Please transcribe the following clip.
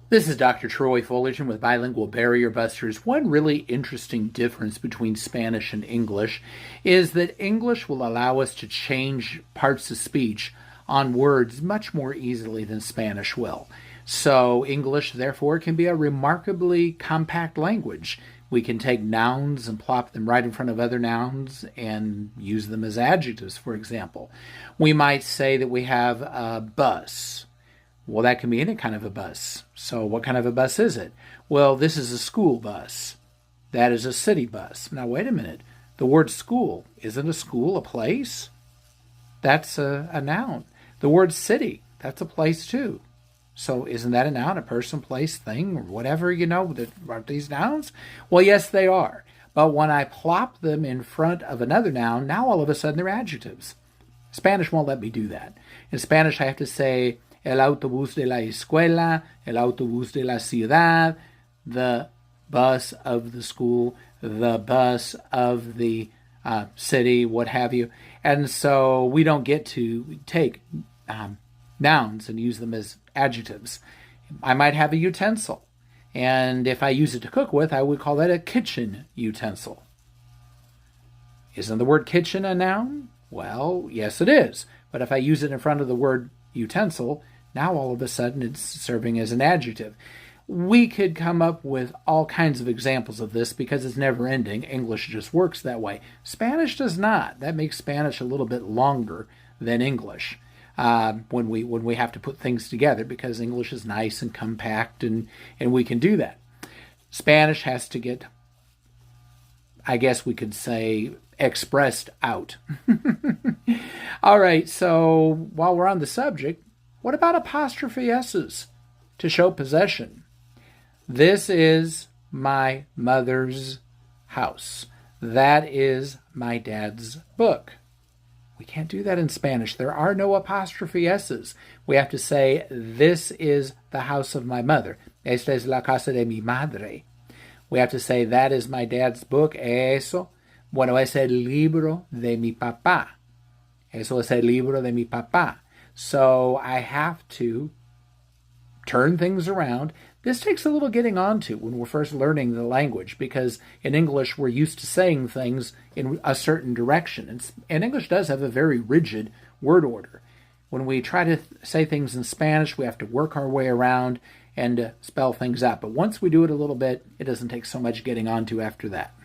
This is Dr. Troy Fullerton with Bilingual Barrier Busters. One really interesting difference between Spanish and English is that English will allow us to change parts of speech on words much more easily than Spanish will. So English, therefore, can be a remarkably compact language. We can take nouns and plop them right in front of other nouns and use them as adjectives, for example. We might say that we have a bus. Well, that can be any kind of a bus. So what kind of a bus is it? Well, this is a school bus. That is a city bus. Now, wait a minute. The word school, isn't a school a place? That's a noun. The word city, that's a place too. So isn't that a noun, a person, place, thing, or whatever, aren't these nouns? Well, yes, they are. But when I plop them in front of another noun, now all of a sudden they're adjectives. Spanish won't let me do that. In Spanish, I have to say, el autobús de la escuela, el autobús de la ciudad, the bus of the school, the bus of the city, what have you. And so we don't get to take nouns and use them as adjectives. I might have a utensil, and if I use it to cook with, I would call that a kitchen utensil. Isn't the word kitchen a noun? Well, yes it is. But if I use it in front of the word utensil, now all of a sudden it's serving as an adjective. We could come up with all kinds of examples of this because it's never ending. English just works that way. Spanish does not. That makes Spanish a little bit longer than English when we have to put things together, because English is nice and compact and we can do that. Spanish has to get, I guess we could say, expressed out. All right, so while we're on the subject, what about apostrophe S's to show possession? This is my mother's house. That is my dad's book. We can't do that in Spanish. There are no apostrophe S's. We have to say, this is the house of my mother. Esta es la casa de mi madre. We have to say, that is my dad's book. Eso, bueno, es el libro de mi papá. Eso es el libro de mi papá. So I have to turn things around. This takes a little getting onto when we're first learning the language, because in English we're used to saying things in a certain direction. And English does have a very rigid word order. When we try to say things in Spanish, we have to work our way around and spell things out. But once we do it a little bit, it doesn't take so much getting onto after that.